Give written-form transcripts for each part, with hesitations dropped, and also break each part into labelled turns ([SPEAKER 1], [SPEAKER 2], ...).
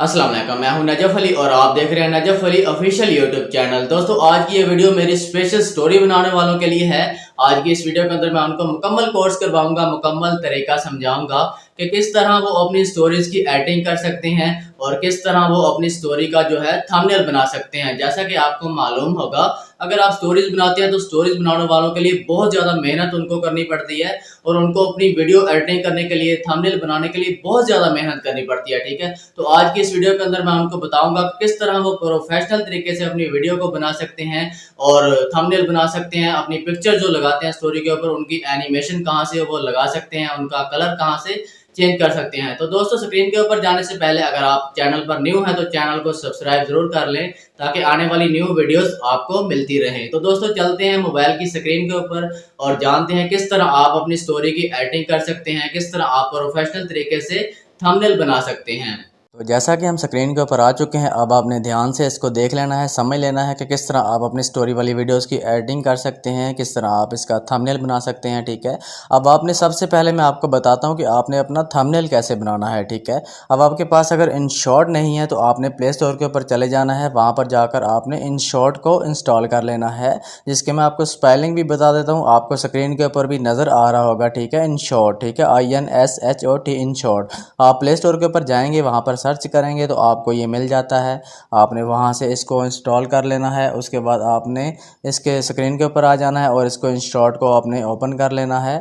[SPEAKER 1] अस्सलाम वालेकुम, मैं हूं नजफ अली और आप देख रहे हैं Najaf Ali official YouTube channel. दोस्तों, आज की ये वीडियो मेरी स्पेशल स्टोरी बनाने वालों के लिए है। आज की इस वीडियो के अंदर मैं उनको मुकम्मल कोर्स करवाऊंगा, मुकम्मल तरीका समझाऊंगा कि किस तरह वो अपनी स्टोरीज की एडिटिंग कर सकते हैं और किस तरह वो अपनी स्टोरी का जो है थंबनेल बना सकते हैं। जैसा कि आपको मालूम होगा, अगर आप स्टोरीज बनाते हैं तो स्टोरीज बनाने वालों के लिए बहुत ज़्यादा मेहनत उनको करनी पड़ती है और उनको अपनी वीडियो एडिटिंग करने के लिए, थंबनेल बनाने के लिए बहुत ज़्यादा मेहनत करनी पड़ती है। ठीक है, तो आज की इस वीडियो के अंदर मैं उनको बताऊंगा किस तरह वो प्रोफेशनल तरीके से अपनी वीडियो को बना सकते हैं और थंबनेल बना सकते हैं। अपनी पिक्चर जो लगाते हैं स्टोरी के ऊपर, उनकी एनिमेशन कहाँ से वो लगा सकते हैं, उनका कलर कहाँ से चेंज कर सकते हैं। तो दोस्तों, स्क्रीन के ऊपर जाने से पहले अगर आप चैनल पर न्यू हैं तो चैनल को सब्सक्राइब जरूर कर लें ताकि आने वाली न्यू वीडियोस आपको मिलती रहे। तो दोस्तों, चलते हैं मोबाइल की स्क्रीन के ऊपर और जानते हैं किस तरह आप अपनी स्टोरी की एडिटिंग कर सकते हैं, किस तरह आप प्रोफेशनल तरीके से थंबनेल बना सकते हैं।
[SPEAKER 2] तो जैसा कि हम स्क्रीन के ऊपर आ चुके हैं, अब आपने ध्यान से इसको देख लेना है, समझ लेना है कि किस तरह आप अपनी स्टोरी वाली वीडियोस की एडिटिंग कर सकते हैं, किस तरह आप इसका थंबनेल बना सकते हैं। ठीक है, अब आपने सबसे पहले मैं आपको बताता हूं कि आपने अपना थंबनेल कैसे बनाना है। ठीक है, अब आपके पास अगर InShot नहीं है तो आपने प्ले स्टोर के ऊपर चले जाना है, वहाँ पर जाकर आपने InShot को इंस्टॉल कर लेना है, जिसके मैं आपको स्पेलिंग भी बता देता हूँ, आपको स्क्रीन के ऊपर भी नज़र आ रहा होगा। ठीक है, InShot, ठीक है, INSHOT, InShot। आप प्ले स्टोर के ऊपर जाएंगे, वहाँ पर सर्च करेंगे तो आपको ये मिल जाता है। आपने वहाँ से इसको इंस्टॉल कर लेना है। उसके बाद आपने इसके स्क्रीन के ऊपर आ जाना है और इसको InShot को आपने ओपन कर लेना है।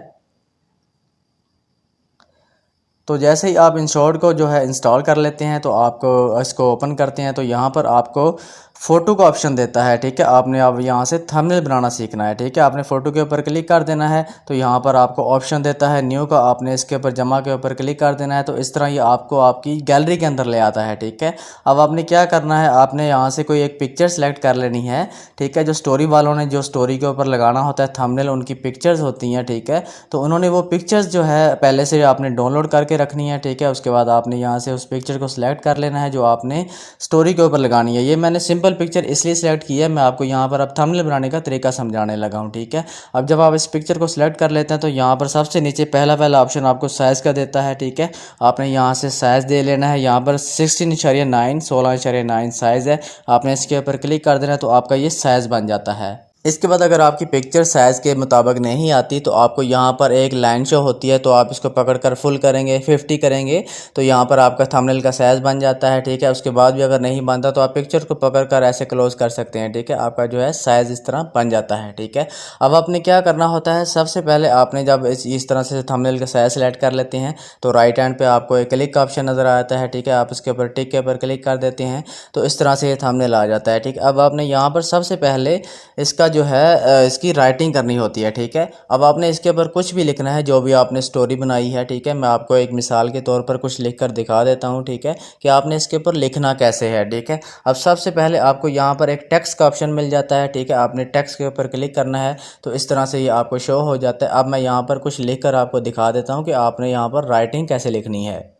[SPEAKER 2] तो जैसे ही आप InShot को जो है इंस्टॉल कर लेते हैं तो आपको इसको ओपन करते हैं तो यहाँ पर आपको फ़ोटो का ऑप्शन देता है। ठीक है, आपने अब यहाँ से थंबनेल बनाना सीखना है। ठीक है, आपने फ़ोटो के ऊपर क्लिक कर देना है तो यहाँ पर आपको ऑप्शन देता है न्यू का, आपने इसके ऊपर जमा के ऊपर क्लिक कर देना है। तो इस तरह ये आपको आपकी गैलरी के अंदर ले आता है। ठीक है, अब आपने क्या करना है, आपने यहाँ से कोई एक पिक्चर सेलेक्ट कर लेनी है। ठीक है, जो स्टोरी वालों ने जो स्टोरी के ऊपर लगाना होता है थंबनेल, उनकी पिक्चर्स होती हैं। ठीक है, तो उन्होंने वो पिक्चर्स जो है पहले से आपने डाउनलोड करके रखनी है। ठीक है, उसके बाद आपने यहाँ से उस पिक्चर को सिलेक्ट कर लेना है जो आपने स्टोरी के ऊपर लगानी है। ये मैंने सिंपल पिक्चर इसलिए सेलेक्ट की है, मैं आपको यहाँ पर अब थंबनेल बनाने का तरीका समझाने लगा हूँ। ठीक है, अब जब आप इस पिक्चर को सिलेक्ट कर लेते हैं तो यहाँ पर सबसे नीचे पहला ऑप्शन आपको साइज़ का देता है। ठीक है, आपने यहाँ से साइज़ दे लेना है। यहाँ पर 16:9 साइज़ है, आपने इसके ऊपर क्लिक कर देना है तो आपका ये साइज़ बन जाता है। इसके बाद अगर आपकी पिक्चर साइज़ के मुताबिक नहीं आती तो आपको यहाँ पर एक लाइन शो होती है, तो आप इसको पकड़कर फुल करेंगे, 50 करेंगे तो यहाँ पर आपका थंबनेल का साइज़ बन जाता है। ठीक है, उसके बाद भी अगर नहीं बनता तो आप पिक्चर को पकड़कर ऐसे क्लोज कर सकते हैं। ठीक है, आपका जो है साइज़ इस तरह बन जाता है। ठीक है, अब आपने क्या करना होता है, सबसे पहले आपने जब इस तरह से थंबनेल का साइज़ सेलेक्ट कर लेते हैं तो राइट हैंड पर आपको एक क्लिक का ऑप्शन नज़र आता है। ठीक है, आप इसके ऊपर टिक के ऊपर क्लिक कर देते हैं तो इस तरह से ये थंबनेल आ जाता है। ठीक है, अब आपने यहाँ पर सबसे पहले इसका जो है इसकी राइटिंग करनी होती है। ठीक है, अब आपने इसके ऊपर कुछ भी लिखना है जो भी आपने स्टोरी बनाई है। ठीक है, मैं आपको एक मिसाल के तौर पर कुछ लिख कर दिखा देता हूँ। ठीक है, कि आपने इसके ऊपर लिखना कैसे है। ठीक है, अब सबसे पहले आपको यहाँ पर एक टेक्स्ट का ऑप्शन मिल जाता है। ठीक है, आपने टेक्स्ट के ऊपर क्लिक करना है तो इस तरह से ये आपको शो हो जाता है। अब मैं यहाँ पर कुछ लिख कर आपको दिखा देता हूँ कि आपने यहाँ पर राइटिंग कैसे लिखनी है।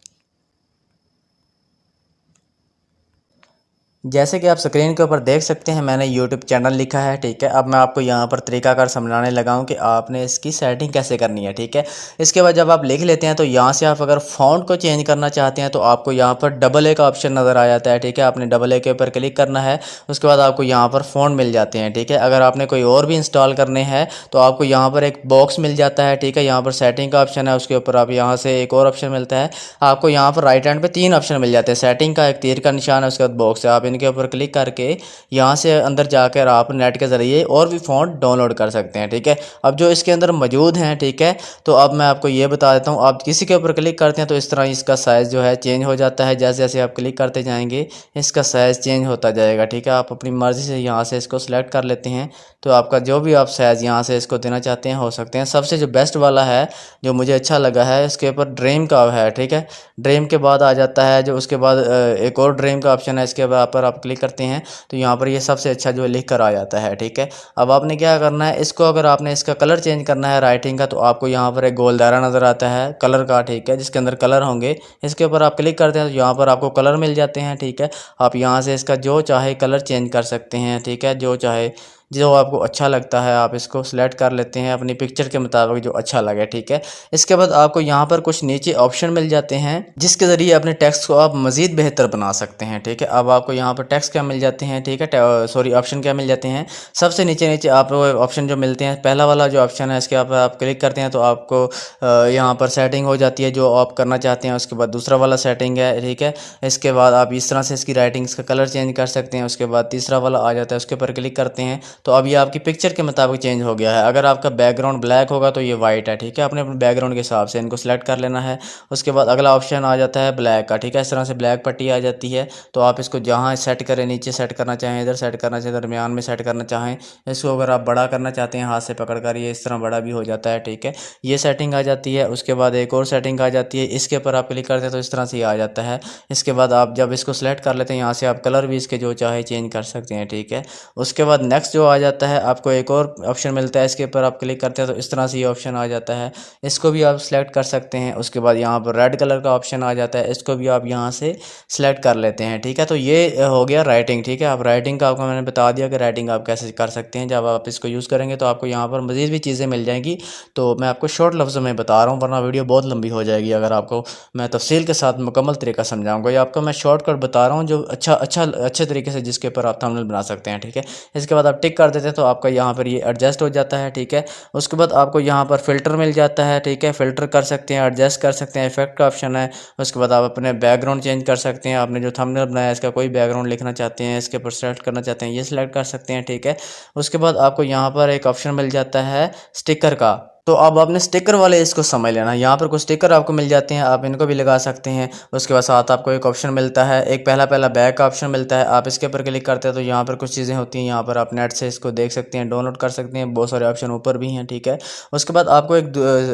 [SPEAKER 2] जैसे कि आप स्क्रीन के ऊपर देख सकते हैं, मैंने YouTube चैनल लिखा है। ठीक है, अब मैं आपको यहाँ पर तरीकाकार समझाने लगा हूँ कि आपने इसकी सेटिंग कैसे करनी है। ठीक है, इसके बाद जब आप लिख लेते हैं तो यहाँ से आप अगर फ़ॉन्ट को चेंज करना चाहते हैं तो आपको यहाँ पर AA का ऑप्शन नज़र आ जाता है। ठीक है, आपने AA के ऊपर क्लिक करना है, उसके बाद आपको यहाँ पर फ़ॉन्ट मिल जाते हैं। ठीक है, अगर आपने कोई और भी इंस्टॉल करने हैं तो आपको यहाँ पर एक बॉक्स मिल जाता है। ठीक है, यहाँ पर सेटिंग का ऑप्शन है, उसके ऊपर आप यहाँ से एक और ऑप्शन मिलता है। आपको यहाँ पर राइट हैंड पर 3 ऑप्शन मिल जाते हैं, सेटिंग का, एक तीर का निशान है, उसके बाद बॉक्स है। आप इनके ऊपर क्लिक करके यहाँ से अंदर जाकर आप नेट के ज़रिए और भी फ़ॉन्ट डाउनलोड कर सकते हैं। ठीक है, अब जो इसके अंदर मौजूद हैं, ठीक है, तो अब मैं आपको ये बता देता हूँ। आप किसी के ऊपर क्लिक करते हैं तो इस तरह इसका साइज़ जो है चेंज हो जाता है। जैसे जैसे आप क्लिक करते जाएंगे इसका साइज़ चेंज होता जाएगा। ठीक है, आप अपनी मर्ज़ी से यहाँ से इसको सिलेक्ट कर लेते हैं तो आपका जो भी आप साइज़ यहाँ से इसको देना चाहते हैं हो सकते हैं। सबसे जो बेस्ट वाला है, जो मुझे अच्छा लगा है, इसके ऊपर ड्रीम का है। ठीक है, ड्रीम के बाद आ जाता है जो उसके बाद एक और ड्रीम का ऑप्शन है, इसके ऊपर आप क्लिक करते हैं तो यहाँ पर ये सबसे अच्छा जो लिख कर आ जाता है। ठीक है, अब आपने क्या करना है, इसको अगर आपने इसका कलर चेंज करना है राइटिंग का तो आपको यहाँ पर एक गोल दायरा नज़र आता है कलर का। ठीक है, जिसके अंदर कलर होंगे, इसके ऊपर आप क्लिक करते हैं तो यहाँ पर आपको कलर मिल जाते हैं। ठीक है, आप यहाँ से इसका जो चाहे कलर चेंज कर सकते हैं। ठीक है, जो चाहे जो आपको अच्छा लगता है आप इसको सिलेक्ट कर लेते हैं अपनी पिक्चर के मुताबिक जो अच्छा लगे, ठीक है। इसके बाद आपको यहाँ पर कुछ नीचे ऑप्शन मिल जाते हैं जिसके ज़रिए अपने टेक्स्ट को आप मज़ीद बेहतर बना सकते हैं, ठीक है। अब आपको यहाँ पर टेक्स्ट क्या मिल जाते हैं, ठीक है, सॉरी ऑप्शन क्या मिल जाते हैं। सबसे नीचे नीचे आप ऑप्शन जो मिलते हैं, पहला वाला जो ऑप्शन है इसके आप क्लिक करते हैं तो आपको यहाँ पर सेटिंग हो जाती है जो आप करना चाहते हैं। उसके बाद दूसरा वाला सेटिंग है, ठीक है। इसके बाद आप इस तरह से इसकी राइटिंग्स का कलर चेंज कर सकते हैं। उसके बाद तीसरा वाला आ जाता है, उसके ऊपर क्लिक करते हैं तो अब ये आपकी पिक्चर के मुताबिक चेंज हो गया है। अगर आपका बैकग्राउंड ब्लैक होगा तो ये वाइट है, ठीक है। अपने अपने बैकग्राउंड के हिसाब से इनको सेलेक्ट कर लेना है। उसके बाद अगला ऑप्शन आ जाता है ब्लैक का, ठीक है। इस तरह से ब्लैक पट्टी आ जाती है तो आप इसको जहाँ सेट करें, नीचे सेट करना चाहें, इधर सेट करना चाहें, दरमियान में सेट करना चाहें, इसको अगर आप बड़ा करना चाहते हैं हाथ से पकड़ कर ये इस तरह बड़ा भी हो जाता है, ठीक है। ये सेटिंग आ जाती है। उसके बाद एक और सेटिंग आ जाती है, इसके ऊपर आप क्लिक करते हैं तो इस तरह से ये आ जाता है। इसके बाद आप जब इसको सेलेक्ट कर लेते हैं यहाँ से आप कलर भी इसके जो चाहे चेंज कर सकते हैं, ठीक है। उसके बाद नेक्स्ट जो आ जाता है आपको एक और ऑप्शन मिलता है, इसके ऊपर आप क्लिक करते हैं तो इस तरह से ये ऑप्शन आ जाता है। इसको भी आप सेलेक्ट कर सकते हैं। उसके बाद यहाँ पर रेड कलर का ऑप्शन आ जाता है, इसको भी आप यहाँ से सेलेक्ट कर लेते हैं, ठीक है। तो ये हो गया राइटिंग, ठीक है। आप राइटिंग का आपको मैंने बता दिया कि राइटिंग आप कैसे कर सकते हैं। जब आप इसको यूज़ करेंगे तो आपको यहाँ पर मज़ीद भी चीज़ें मिल जाएंगी। तो मैं आपको शॉर्ट लफ्ज़ों में बता रहा हूँ वरना वीडियो बहुत लंबी हो जाएगी अगर आपको मैं तफसील के साथ मुकम्मल तरीका समझाऊंगा। ये आपको मैं शॉर्टकट बता रहा हूँ जो अच्छे तरीके से जिसके ऊपर आप थंबनेल बना सकते हैं, ठीक है। इसके बाद आप टिक कर देते हैं तो आपका यहाँ पर ये एडजस्ट हो जाता है, ठीक है। उसके बाद आपको यहाँ पर फ़िल्टर मिल जाता है, ठीक है। फ़िल्टर कर सकते हैं, एडजस्ट कर सकते हैं, इफेक्ट का ऑप्शन है। उसके बाद आप अपने बैकग्राउंड चेंज कर सकते हैं। आपने जो थंबनेल बनाया इसका कोई बैकग्राउंड लिखना चाहते हैं, इसके ऊपर सेलेक्ट करना चाहते हैं, ये सिलेक्ट कर सकते हैं, ठीक है। उसके बाद आपको यहाँ पर एक ऑप्शन मिल जाता है स्टिकर का। तो अब आपने स्टिकर वाले इसको समझ लेना। यहाँ पर कुछ स्टिकर आपको मिल जाते हैं, आप इनको भी लगा सकते हैं। उसके बाद साथ आपको एक ऑप्शन मिलता है, एक पहला बैक का ऑप्शन मिलता है। आप इसके ऊपर क्लिक करते हैं तो यहाँ पर कुछ चीज़ें होती हैं। यहाँ पर आप नेट से इसको देख सकते हैं, डाउनलोड कर सकते हैं। बहुत सारे ऑप्शन ऊपर भी हैं, ठीक है। उसके बाद आपको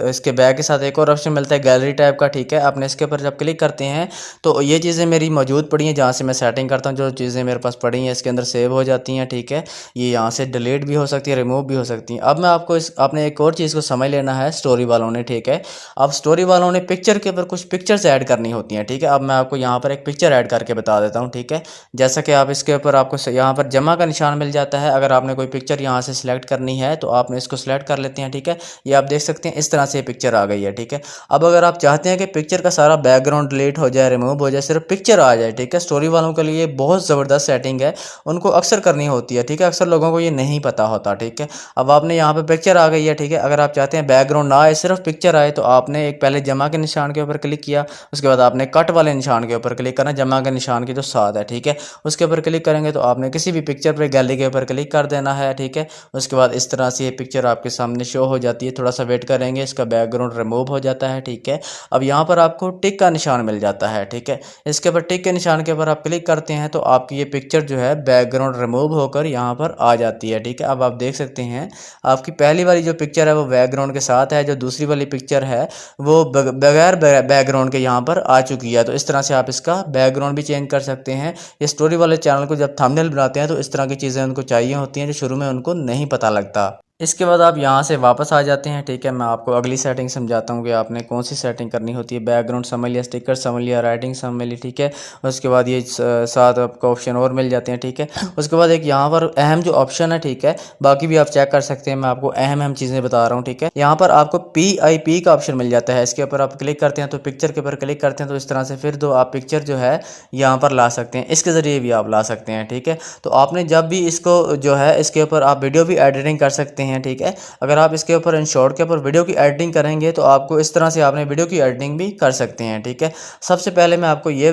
[SPEAKER 2] इसके बैक के साथ एक और ऑप्शन मिलता है गैलरी टाइप का, ठीक है। आपने इसके ऊपर जब क्लिक करते हैं तो ये चीज़ें मेरी मौजूद पड़ी हैं जहाँ से मैं सेटिंग करता हूँ। जो चीज़ें मेरे पास पड़ी हैं इसके अंदर सेव हो जाती हैं, ठीक है। ये यहाँ से डिलीट भी हो सकती है, रिमूव भी हो सकती हैं। अब मैं आपको आपने एक और चीज़ को समझ लेना है स्टोरी वालों ने, ठीक है। अब स्टोरी वालों ने पिक्चर के ऊपर कुछ पिक्चर्स ऐड करनी होती हैं, ठीक है। अब मैं आपको यहाँ पर एक पिक्चर ऐड करके बता देता हूँ, ठीक है। जैसा कि आप इसके ऊपर आपको यहाँ पर जमा का निशान मिल जाता है। अगर आपने कोई पिक्चर यहाँ से सिलेक्ट करनी है तो आपने इसको सिलेक्ट कर लेते हैं, ठीक है। ये आप देख सकते हैं इस तरह से पिक्चर आ गई है, ठीक है। अब अगर आप चाहते हैं कि पिक्चर का सारा बैकग्राउंड डिलीट हो जाए, रिमूव हो जाए, सिर्फ पिक्चर आ जाए, ठीक है। स्टोरी वालों के लिए बहुत ज़बरदस्त सेटिंग है, उनको अक्सर करनी होती है, ठीक है। अक्सर लोगों को ये नहीं पता होता, ठीक है। अब आपने यहाँ पर पिक्चर आ गई है, ठीक है। अगर आप चाहते हैं बैकग्राउंड ना आए सिर्फ पिक्चर आए तो आपने एक पहले जमा के निशान के ऊपर क्लिक किया। उसके बाद आपने कट वाले निशान के ऊपर क्लिक करना, जमा के निशान के जो साथ है, ठीक है। उसके ऊपर क्लिक करेंगे तो आपने किसी भी पिक्चर पर गैलरी के ऊपर क्लिक कर देना है, ठीक है। उसके बाद इस तरह से ये पिक्चर आपके सामने शो हो जाती है। थोड़ा सा वेट करेंगे, इसका बैकग्राउंड रिमूव हो जाता है, ठीक है। अब यहाँ पर आपको टिक का निशान मिल जाता है, ठीक है। इसके ऊपर टिक के निशान के ऊपर आप क्लिक करते हैं तो आपकी ये पिक्चर जो है बैकग्राउंड रिमूव होकर यहाँ पर आ जाती है, ठीक है। अब आप देख सकते हैं आपकी पहली वाली जो पिक्चर है वो बैकग्राउंड के साथ है, जो दूसरी वाली पिक्चर है वो बगैर बैकग्राउंड के यहाँ पर आ चुकी है। तो इस तरह से आप इसका बैकग्राउंड भी चेंज कर सकते हैं। ये स्टोरी वाले चैनल को जब थंबनेल बनाते हैं तो इस तरह की चीज़ें उनको चाहिए होती हैं जो शुरू में उनको नहीं पता लगता। इसके बाद आप यहाँ से वापस आ जाते हैं, ठीक है। मैं आपको अगली सेटिंग समझाता हूँ कि आपने कौन सी सेटिंग करनी होती है। बैकग्राउंड समझ लिया, स्टिकर समझ लिया, राइटिंग समझ ली, ठीक है। उसके बाद ये साथ आपको ऑप्शन और मिल जाते हैं, ठीक है। उसके बाद एक यहाँ पर अहम जो ऑप्शन है, ठीक है, बाकी भी आप चेक कर सकते हैं। मैं आपको अहम चीज़ें बता रहा हूँ, ठीक है। यहाँ पर आपको PIP का ऑप्शन मिल जाता है। इसके ऊपर आप क्लिक करते हैं तो पिक्चर के ऊपर क्लिक करते हैं तो इस तरह से फिर आप पिक्चर जो है यहाँ पर ला सकते हैं। इसके ज़रिए भी आप ला सकते हैं, ठीक है। तो आपने जब भी इसको जो है इसके ऊपर आप वीडियो भी एडिटिंग कर सकते हैं, ठीक है। अगर आप इसके ऊपर इन शॉर्ट के ऊपर वीडियो की एडिटिंग करेंगे तो आपको इस तरह से आपने वीडियो की एडिटिंग भी कर सकते हैं, ठीक है। सबसे पहले मैं आपको ये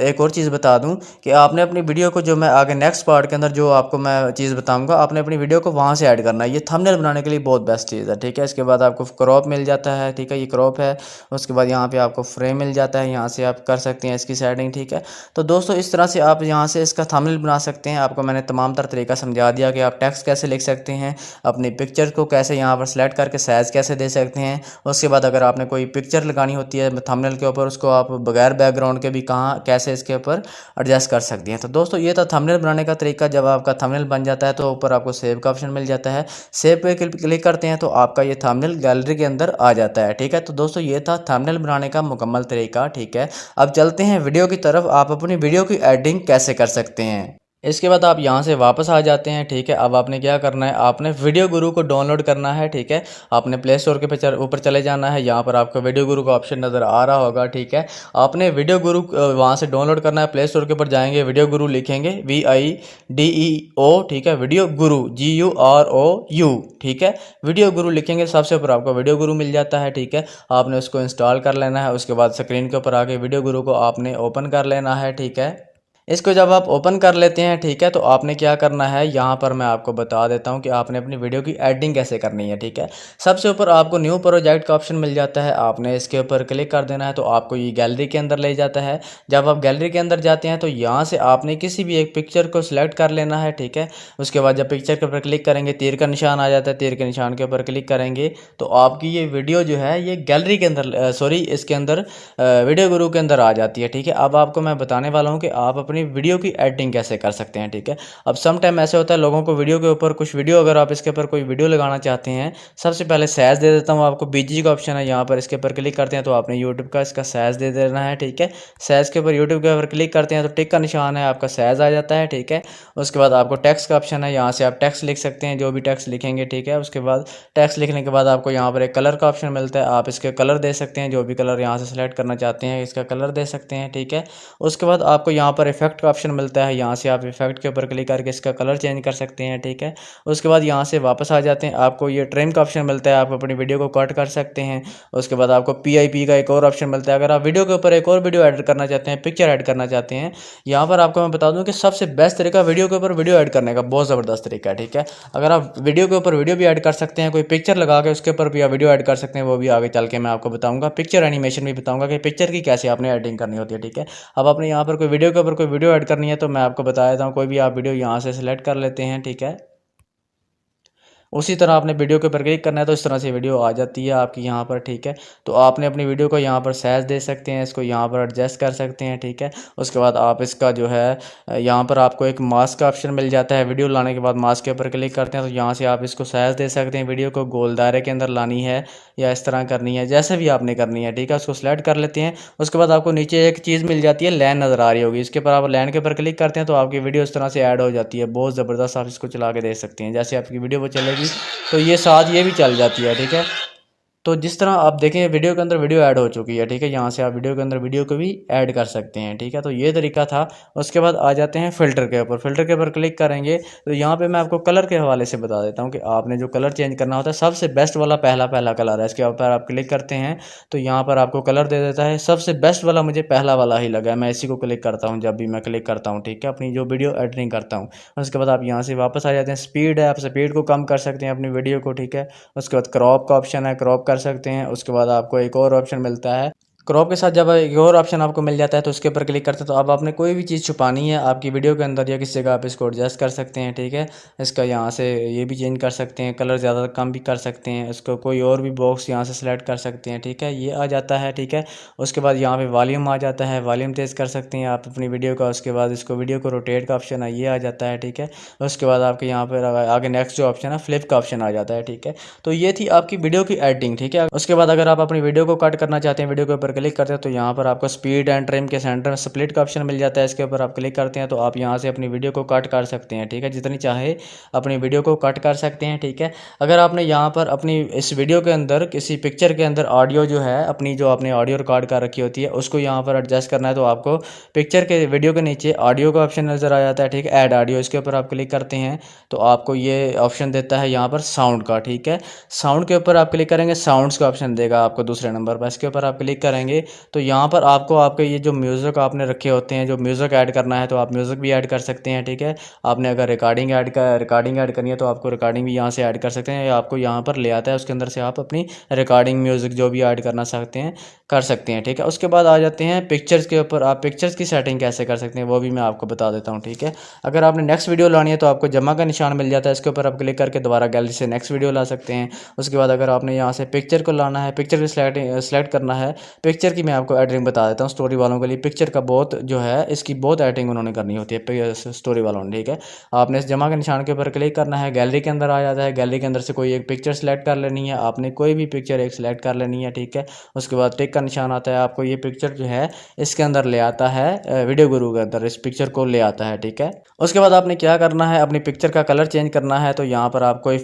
[SPEAKER 2] एक और चीज़ बता दूं कि आपने अपनी वीडियो को जो मैं आगे नेक्स्ट पार्ट के अंदर जो आपको मैं चीज़ बताऊंगा आपने अपनी वीडियो को वहां से ऐड करना है। ये थंबनेल बनाने के लिए बहुत बेस्ट चीज़ है, ठीक है। इसके बाद आपको क्रॉप मिल जाता है, ठीक है, ये क्रॉप है। उसके बाद यहाँ पे आपको फ्रेम मिल जाता है, यहाँ से आप कर सकते हैं इसकी सेटिंग, ठीक है। तो दोस्तों इस तरह से आप यहाँ से इसका थंबनेल बना सकते हैं। आपको मैंने तमाम तर तरीका समझा दिया कि आप टेक्स्ट कैसे लिख सकते हैं, अपनी पिक्चर को कैसे यहाँ पर सेलेक्ट करके साइज़ कैसे दे सकते हैं। उसके बाद अगर आपने कोई पिक्चर लगानी होती है थंबनेल के ऊपर उसको आप बगैर बैकग्राउंड के भी कहाँ कैसे इसके ऊपर एडजस्ट कर सकती हैं। तो दोस्तों ये था थंबनेल बनाने का तरीका। जब आपका थंबनेल बन जाता है तो ऊपर आपको सेव का ऑप्शन मिल जाता है। सेव पे क्लिक करते हैं तो आपका ये थंबनेल गैलरी के अंदर आ जाता है, ठीक है। तो दोस्तों ये था थंबनेल बनाने का मुकम्मल तरीका, ठीक है। अब चलते हैं वीडियो की तरफ, आप अपनी वीडियो की एडिटिंग कैसे कर सकते हैं। इसके बाद आप यहाँ से वापस आ जाते हैं, ठीक है। अब आपने क्या करना है, आपने वीडियो गुरु को डाउनलोड करना है, ठीक है। आपने प्ले स्टोर के ऊपर चले जाना है, यहाँ पर आपको वीडियो गुरु का ऑप्शन नज़र आ रहा होगा, ठीक है। आपने वीडियो गुरु वहाँ से डाउनलोड करना है, प्ले स्टोर के ऊपर जाएंगे, वीडियो गुरु लिखेंगे VIDEO, ठीक है, वीडियो गुरु GUROU, ठीक है। वीडियो गुरु लिखेंगे, सबसे ऊपर आपको वीडियो गुरु मिल जाता है, ठीक है। आपने उसको इंस्टॉल कर लेना है। उसके बाद स्क्रीन के ऊपर आके वीडियो गुरु को आपने ओपन कर लेना है, ठीक है। इसको जब आप ओपन कर लेते हैं, ठीक है, तो आपने क्या करना है, यहाँ पर मैं आपको बता देता हूँ कि आपने अपनी वीडियो की एडिटिंग कैसे करनी है, ठीक है। सबसे ऊपर आपको न्यू प्रोजेक्ट का ऑप्शन मिल जाता है, आपने इसके ऊपर क्लिक कर देना है तो आपको ये गैलरी के अंदर ले जाता है। जब आप गैलरी के अंदर जाते हैं तो यहाँ से आपने किसी भी एक पिक्चर को सिलेक्ट कर लेना है, ठीक है। उसके बाद जब पिक्चर के ऊपर क्लिक करेंगे, तीर का निशान आ जाता है, तीर के निशान के ऊपर क्लिक करेंगे तो आपकी ये वीडियो जो है ये गैलरी के अंदर इसके अंदर वीडियो गुरु के अंदर आ जाती है, ठीक है। अब आपको मैं बताने वाला हूँ कि आप अपनी वीडियो की एडिटिंग कैसे कर सकते हैं, ठीक है। अब सम टाइम ऐसे होता है लोगों को वीडियो के ऊपर कुछ वीडियो, अगर आप इसके ऊपर कोई वीडियो लगाना चाहते हैं, सबसे पहले साइज दे देता हूँ आपको। BG का ऑप्शन है, यहाँ पर इसके ऊपर क्लिक करते हैं तो आपने यूट्यूब का इसका साइज दे देना है, ठीक है। साइज के ऊपर यूट्यूब के ऊपर क्लिक करते हैं तो टिक का निशान है, आपका साइज आ जाता है, ठीक है। उसके बाद आपको टेक्स्ट का ऑप्शन है, यहाँ से आप टेक्स्ट लिख सकते हैं, जो भी टेक्स्ट लिखेंगे, ठीक है। उसके बाद टेक्स्ट लिखने के बाद आपको यहाँ पर एक कलर का ऑप्शन मिलता है, आप इसके कलर दे सकते हैं, जो भी कलर यहाँ से सिलेक्ट करना चाहते हैं इसका कलर दे सकते हैं, ठीक है। उसके बाद आपको यहाँ पर इफेक्ट का ऑप्शन मिलता है, यहाँ से आप इफेक्ट के ऊपर क्लिक करके इसका कलर चेंज कर सकते हैं, ठीक है। उसके बाद यहाँ से वापस आ जाते हैं, आपको ये ट्रिम का ऑप्शन मिलता है, आप अपनी वीडियो को कट कर सकते हैं। उसके बाद आपको PIP का एक और ऑप्शन मिलता है, अगर आप वीडियो के ऊपर एक और वीडियो ऐड करना चाहते हैं, पिक्चर ऐड करना चाहते हैं। यहाँ पर आपको मैं बता दूँ कि सबसे बेस्ट तरीका वीडियो के ऊपर वीडियो ऐड करने का बहुत ज़बरदस्त तरीका है, ठीक है। अगर आप वीडियो के ऊपर वीडियो भी ऐड कर सकते हैं, कोई पिक्चर लगा के उसके ऊपर भी आप वीडियो ऐड कर सकते हैं, वो भी आगे चल के मैं आपको बताऊँगा। पिक्चर एनिमेशन भी बताऊँगा कि पिक्चर की कैसे आपने एडिटिंग करनी होती है, ठीक है। अब आपने यहाँ पर कोई वीडियो के ऊपर कोई वीडियो ऐड करनी है तो मैं आपको बता देता हूँ, कोई भी आप वीडियो यहाँ से सिलेक्ट कर लेते हैं, ठीक है। उसी तरह आपने वीडियो के ऊपर क्लिक करना है तो इस तरह से वीडियो आ जाती है आपकी यहाँ पर, ठीक है। तो आपने अपनी वीडियो को यहाँ पर साइज दे सकते हैं, इसको यहाँ पर एडजस्ट कर सकते हैं, ठीक है। उसके बाद आप इसका जो है यहाँ पर आपको एक मास्क का ऑप्शन मिल जाता है, वीडियो लाने के बाद मास्क के ऊपर क्लिक करते हैं तो यहाँ से आप इसको साइज दे सकते हैं, वीडियो को गोल दायरे के अंदर लानी है या इस तरह करनी है, जैसे भी आपने करनी है, ठीक है। उसको सिलेक्ट कर लेते हैं। उसके बाद आपको नीचे एक चीज़ मिल जाती है, लाइन नज़र आ रही होगी, इसके ऊपर आप लाइन के ऊपर क्लिक करते हैं तो आपकी वीडियो इस तरह से ऐड हो जाती है, बहुत ज़बरदस्त। आप इसको चला के देख सकते हैं, जैसे आपकी वीडियो वो चलेगी तो ये साथ ये भी चल जाती है, ठीक है। तो जिस तरह आप देखें वीडियो के अंदर वीडियो ऐड हो चुकी है, ठीक है। यहाँ से आप वीडियो के अंदर वीडियो को भी ऐड कर सकते हैं, ठीक है। तो ये तरीका था। उसके बाद आ जाते हैं फ़िल्टर के ऊपर। फ़िल्टर के ऊपर क्लिक करेंगे तो यहाँ पे मैं आपको कलर के हवाले से बता देता हूँ कि आपने जो कलर चेंज करना होता है, सबसे बेस्ट वाला पहला कलर है, इसके ऊपर आप क्लिक करते हैं तो यहाँ पर आपको कलर दे देता है। सबसे बेस्ट वाला मुझे पहला वाला ही लगा है, मैं इसी को क्लिक करता हूँ जब भी मैं क्लिक करता हूँ, ठीक है, अपनी जो वीडियो एडिटिंग करता हूँ। उसके बाद आप यहाँ से वापस आ जाते हैं। स्पीड है, आप स्पीड को कम कर सकते हैं अपनी वीडियो को, ठीक है। उसके बाद क्रॉप का ऑप्शन है, क्रॉप कर सकते हैं। उसके बाद आपको एक और ऑप्शन मिलता है क्रॉप के साथ, जब एक और ऑप्शन आपको मिल जाता है तो उसके ऊपर क्लिक करते हैं तो अब आपने कोई भी चीज़ छुपानी है आपकी वीडियो के अंदर या किसी जगह, आप इसको एडजस्ट कर सकते हैं, ठीक है। इसका यहाँ से ये भी चेंज कर सकते हैं, कलर ज़्यादा कम भी कर सकते हैं, इसको कोई और भी बॉक्स यहाँ से सिलेक्ट कर सकते हैं, ठीक है। ये आ जाता है, ठीक है। उसके बाद यहाँ पे वॉल्यूम आ जाता है, वॉल्यूम तेज़ कर सकते हैं आप अपनी वीडियो का। उसके बाद इसको वीडियो को रोटेट का ऑप्शन है, ये आ जाता है, ठीक है। उसके बाद आपके यहाँ पर आगे नेक्स्ट जो ऑप्शन है फ्लिप का ऑप्शन आ जाता है, ठीक है। तो ये थी आपकी वीडियो की एडिटिंग, ठीक है। उसके बाद अगर आप अपनी वीडियो को कट करना चाहते हैं, वीडियो के ऊपर क्लिक करते हैं तो यहाँ पर आपको स्पीड एंड ट्रिम के सेंटर में स्प्लिट का ऑप्शन मिल जाता है, इसके ऊपर आप क्लिक करते हैं तो आप यहाँ से अपनी वीडियो को कट कर सकते हैं, ठीक है। जितनी चाहे अपनी वीडियो को कट कर सकते हैं, ठीक है। अगर आपने यहाँ पर अपनी इस वीडियो के अंदर किसी पिक्चर के अंदर ऑडियो जो है अपनी, जो आपने ऑडियो रिकॉर्ड कर रखी होती है, उसको यहाँ पर एडजस्ट करना है तो आपको पिक्चर के वीडियो के नीचे ऑडियो का ऑप्शन नज़र आ जाता है, ठीक है। ऐड ऑडियो, इसके ऊपर आप क्लिक करते हैं तो आपको ये ऑप्शन देता है यहाँ पर साउंड का, ठीक है। साउंड के ऊपर आप क्लिक करेंगे, साउंड्स का ऑप्शन देगा आपको दूसरे नंबर पर। इसके ऊपर आप क्लिक करेंगे तो यहाँ पर आपको आपके ये जो म्यूज़िक आपने रखे होते हैं, जो म्यूज़िक ऐड करना है तो आप म्यूज़िक भी ऐड कर सकते हैं, ठीक है। आपने अगर रिकॉर्डिंग ऐड करनी है तो आपको रिकॉर्डिंग भी यहाँ से ऐड कर सकते हैं, या आपको यहाँ पर ले आता है, उसके अंदर से आप अपनी रिकॉर्डिंग म्यूज़िक जो भी ऐड करना चाहते हैं कर सकते हैं, ठीक है। उसके बाद आ जाते हैं पिक्चर्स के ऊपर। आप पिक्चर्स की सेटिंग कैसे कर सकते हैं वो भी मैं आपको बता देता हूँ, ठीक है। अगर आपने नेक्स्ट वीडियो लानी है तो आपको जमा का निशान मिल जाता है, इसके ऊपर आप क्लिक करके दोबारा गैलरी से नेक्स्ट वीडियो ला सकते हैं। उसके बाद अगर आपने यहाँ से पिक्चर को लाना है, पिक्चर को सेलेक्ट करना है, पिक्चर की मैं आपको एडिटिंग बता देता हूँ स्टोरी वालों के लिए। पिक्चर का बहुत जो है इसकी बहुत एडिटिंग उन्होंने करनी होती है स्टोरी वालों ने, ठीक है। आपने इस जमा के निशान के ऊपर क्लिक करना है, गैलरी के अंदर आ जाता है। गैलरी के अंदर से कोई एक पिक्चर सेलेक्ट कर लेनी है, आपने कोई भी पिक्चर एक सेलेक्ट कर लेनी है, ठीक है। उसके बाद टिक का निशान आता है, आपको ये पिक्चर जो है इसके अंदर ले आता है, वीडियो गुरु के अंदर इस पिक्चर को ले आता है, ठीक है। उसके बाद आपने क्या करना है, अपनी पिक्चर का कलर चेंज करना है। तो यहाँ पर आपको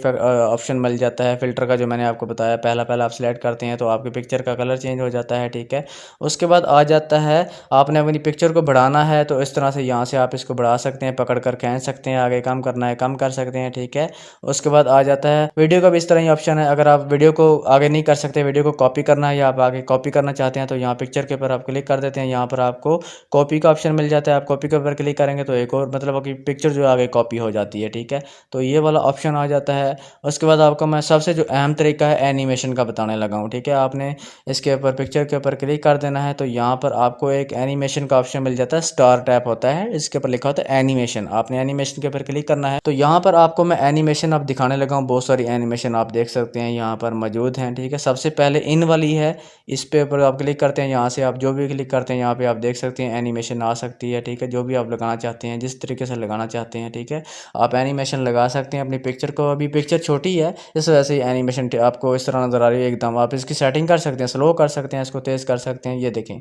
[SPEAKER 2] ऑप्शन मिल जाता है फिल्टर का, जो मैंने आपको बताया। पहला आप सिलेक्ट करते हैं तो आपकी पिक्चर का कलर चेंज हो जाता है, ठीक है। उसके बाद आ जाता है आपने अपनी पिक्चर को बढ़ाना है, तो इस तरह से यहाँ से आप इसको बढ़ा सकते हैं, पकड़ कर खींच सकते हैं, आगे कम करना है कम कर सकते हैं, ठीक है। उसके बाद आ जाता है वीडियो का भी इस तरह ही ऑप्शन है। अगर आप वीडियो को आगे नहीं कर सकते, वीडियो को कॉपी करना है या आप आगे कॉपी करना चाहते हैं, तो यहाँ पिक्चर के ऊपर आप क्लिक कर देते हैं। यहाँ पर आपको कॉपी का ऑप्शन मिल जाता है, आप कॉपी के ऊपर क्लिक करेंगे तो एक और मतलब आपकी पिक्चर जो आगे कॉपी हो जाती है, ठीक है। तो ये वाला ऑप्शन आ जाता है। उसके बाद आपको मैं सबसे जो अहम तरीका है एनिमेशन का बताने लगा हूँ, ठीक है। आपने इसके ऊपर पिक्चर के ऊपर क्लिक कर देना है, तो यहाँ पर आपको एक एनिमेशन का ऑप्शन मिल जाता है, स्टार टैप होता है, इसके ऊपर लिखा होता है एनिमेशन। आपने एनिमेशन के ऊपर क्लिक करना है, तो यहाँ पर आपको मैं एनिमेशन अब दिखाने लगा हूँ। बहुत सारी एनिमेशन आप देख सकते हैं यहाँ पर मौजूद हैं, ठीक है। सबसे पहले इन वाली है, इस पे ऊपर आप क्लिक करते हैं। यहाँ से आप जो भी क्लिक करते हैं यहाँ पे आप देख सकते हैं एनिमेशन आ सकती है, ठीक है। जो भी आप लगाना चाहते हैं, जिस तरीके से लगाना चाहते हैं, ठीक है, आप एनिमेशन लगा सकते हैं अपनी पिक्चर को। अभी पिक्चर छोटी है इस वजह से एनिमेशन आपको इस तरह नज़र आ रही है एकदम। आप इसकी सेटिंग कर सकते हैं, स्लो कर सकते हैं, इसको तेज़ कर सकते हैं। ये देखें,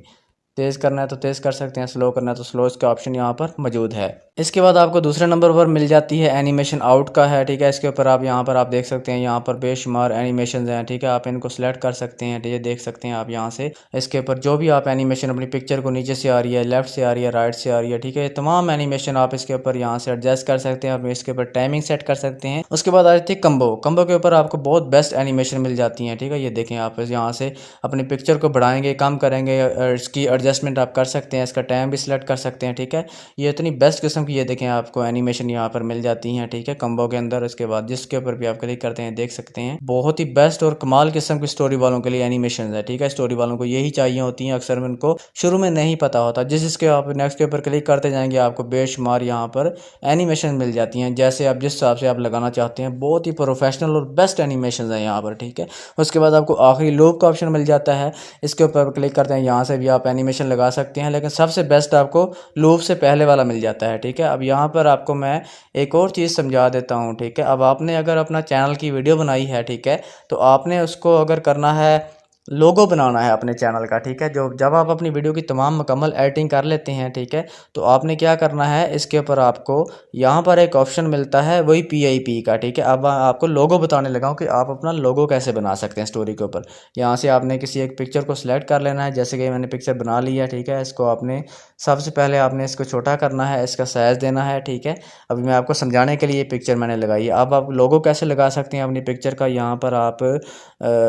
[SPEAKER 2] तेज़ करना है तो तेज़ कर सकते हैं, स्लो करना है तो स्लो, इसका ऑप्शन यहाँ पर मौजूद है। इसके बाद आपको दूसरे नंबर पर मिल जाती है एनिमेशन आउट का है, ठीक है। इसके ऊपर आप यहाँ पर आप देख सकते हैं, यहाँ पर बेशुमार एनिमेशन हैं, ठीक है। आप इनको सेलेक्ट कर सकते हैं, ये देख सकते हैं आप यहाँ से। इसके ऊपर जो भी आप एनिमेशन अपनी पिक्चर को नीचे से आ रही है, लेफ्ट से आ रही है, राइट से आ रही है, ठीक है, ये तमाम एनिमेशन आप इसके ऊपर यहाँ से एडजस्ट कर सकते हैं। आप इसके ऊपर टाइमिंग सेट कर सकते हैं। उसके बाद आ जाती है कम्बो। कम्बो के ऊपर आपको बहुत बेस्ट एनिमेशन मिल जाती हैं, ठीक है। ये देखें, आप यहाँ से अपनी पिक्चर को बढ़ाएंगे कम करेंगे, इसकी एडजस्टमेंट आप कर सकते हैं, इसका टाइम भी सिलेक्ट कर सकते हैं, ठीक है। ये इतनी बेस्ट किस्म की, ये देखें, आपको एनिमेशन यहाँ पर मिल जाती हैं, ठीक है, कम्बो के अंदर। इसके बाद जिसके ऊपर भी आप क्लिक करते हैं देख सकते हैं, बहुत ही बेस्ट और कमाल किस्म की स्टोरी वालों के लिए एनिमेशन है, ठीक है। स्टोरी वालों को यही चाहिए होती हैं, अक्सर में उनको शुरू में नहीं पता होता। जिसके आप नेक्स्ट के ऊपर क्लिक करते जाएंगे आपको बेशुमार यहाँ पर एनिमेशन मिल जाती हैं, जैसे आप जिस हिसाब से आप लगाना चाहते हैं। बहुत ही प्रोफेशनल और बेस्ट एनिमेशन है यहाँ पर, ठीक है। उसके बाद आपको आखिरी लूप का ऑप्शन मिल जाता है, इसके ऊपर क्लिक करते हैं, यहाँ से भी आप एनिमेशन लगा सकते हैं, लेकिन सबसे बेस्ट आपको लूप से पहले वाला मिल जाता है, ठीक है। अब यहाँ पर आपको मैं एक और चीज़ समझा देता हूँ, ठीक है। अब आपने अगर अपना चैनल की वीडियो बनाई है, ठीक है, तो आपने उसको अगर करना है, लोगो बनाना है अपने चैनल का, ठीक है। जो जब आप अपनी वीडियो की तमाम मुकम्मल एडिटिंग कर लेते हैं, ठीक है, तो आपने क्या करना है, इसके ऊपर आपको यहाँ पर एक ऑप्शन मिलता है वही PIP का, ठीक है। अब आपको लोगो बताने लगा हूँ कि आप अपना लोगो कैसे बना सकते हैं स्टोरी के ऊपर। यहाँ से आपने किसी एक पिक्चर को सिलेक्ट कर लेना है, जैसे कि मैंने पिक्चर बना ली है, ठीक है। इसको आपने सबसे पहले आपने इसको छोटा करना है, इसका साइज़ देना है, ठीक है। अभी मैं आपको समझाने के लिए पिक्चर मैंने लगाई है। अब आप लोगो कैसे लगा सकते हैं अपनी पिक्चर का, यहाँ पर आप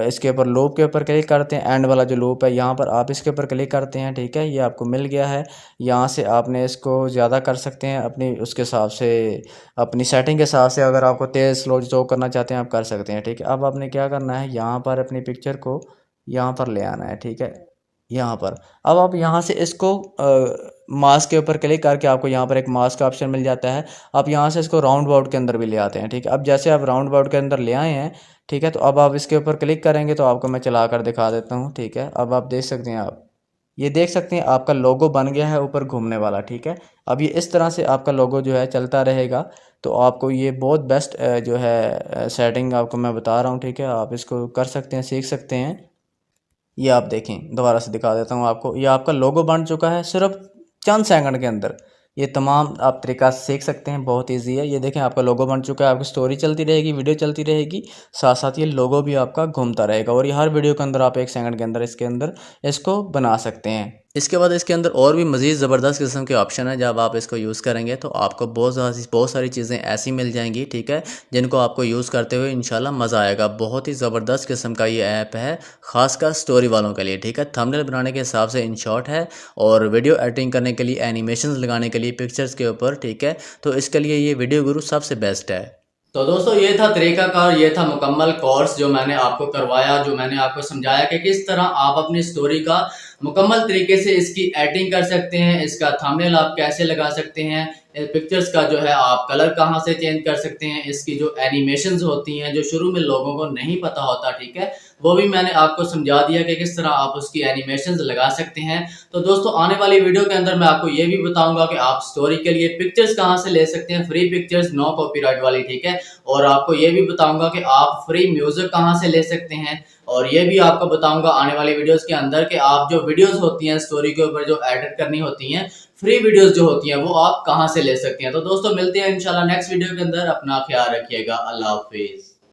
[SPEAKER 2] इसके ऊपर लूप के ऊपर क्लिक करते हैं, एंड वाला जो लूप है यहाँ पर आप इसके ऊपर क्लिक करते हैं, ठीक है। ये आपको मिल गया है। यहाँ से आपने इसको ज़्यादा कर सकते हैं अपनी उसके हिसाब से, अपनी सेटिंग के हिसाब से। अगर आपको तेज़ स्लो जो करना चाहते हैं आप कर सकते हैं, ठीक है। अब आपने क्या करना है, यहाँ पर अपनी पिक्चर को यहाँ पर ले आना है, ठीक है, यहाँ पर। अब आप यहाँ से इसको मास्क के ऊपर क्लिक करके आपको यहाँ पर एक मास्क का ऑप्शन मिल जाता है। आप यहाँ से इसको राउंड अबाउट के अंदर भी ले आते हैं, ठीक है। अब जैसे आप राउंड अबाउट के अंदर ले आए हैं, ठीक है, तो अब आप इसके ऊपर क्लिक करेंगे तो आपको मैं चला कर दिखा देता हूँ, ठीक है। अब आप देख सकते हैं, आप ये देख सकते हैं आपका लोगो बन गया है ऊपर घूमने वाला, ठीक है। अब ये इस तरह से आपका लोगो जो है चलता रहेगा। तो आपको ये बहुत बेस्ट जो है सेटिंग आपको मैं बता रहा हूँ, ठीक है। आप इसको कर सकते हैं, सीख सकते हैं। ये आप देखें, दोबारा से दिखा देता हूँ आपको। ये आपका लोगो बन चुका है सिर्फ चंद सेकंड के अंदर। ये तमाम आप तरीका सीख सकते हैं, बहुत इजी है। ये देखें, आपका लोगो बन चुका है, आपकी स्टोरी चलती रहेगी, वीडियो चलती रहेगी, साथ साथ ये लोगो भी आपका घूमता रहेगा। और ये हर वीडियो के अंदर आप 1 सेकंड के अंदर इसके अंदर इसको बना सकते हैं। इसके बाद इसके अंदर और भी मज़ीद ज़बरदस्त किस्म के ऑप्शन है। जब आप इसको यूज़ करेंगे तो आपको बहुत सारी चीज़ें ऐसी मिल जाएंगी, ठीक है, जिनको आपको यूज़ करते हुए इंशाल्लाह मज़ा आएगा। बहुत ही ज़बरदस्त किस्म का ये ऐप है, ख़ासकर स्टोरी वालों के लिए, ठीक है। थंबनेल बनाने के हिसाब से इन शॉर्ट है, और वीडियो एडिटिंग करने के लिए, एनिमेशन लगाने के लिए पिक्चर्स के ऊपर, ठीक है। तो इसके लिए ये वीडियो गुरु सबसे बेस्ट है। तो दोस्तों ये था तरीकाकार, ये था मुकम्मल कोर्स जो मैंने आपको करवाया, जो मैंने आपको समझाया कि किस तरह आप अपनी स्टोरी का
[SPEAKER 1] मुकम्मल तरीके से इसकी एडिटिंग कर सकते हैं, इसका थंबनेल आप कैसे लगा सकते हैं, पिक्चर्स का जो है आप कलर कहाँ से चेंज कर सकते हैं, इसकी जो एनिमेशंस होती हैं जो शुरू में लोगों को नहीं पता होता, ठीक है, वो भी मैंने आपको समझा दिया कि किस तरह आप उसकी एनिमेशंस लगा सकते हैं। तो दोस्तों आने वाली वीडियो के अंदर मैं आपको ये भी बताऊंगा कि आप स्टोरी के लिए पिक्चर्स कहाँ से ले सकते हैं, फ्री पिक्चर्स, नो कॉपीराइट वाली, ठीक है, और आपको ये भी बताऊंगा कि आप फ्री म्यूजिक कहाँ से ले सकते हैं, और ये भी आपको बताऊंगा आने वाली वीडियोस के अंदर कि आप जो वीडियोस होती हैं स्टोरी के ऊपर जो एडिट करनी होती हैं, फ्री वीडियोस जो होती हैं वो आप कहाँ से ले सकते हैं। तो दोस्तों मिलते हैं इंशाल्लाह नेक्स्ट वीडियो के अंदर, अपना ख्याल रखिएगा, अल्लाह हाफिज।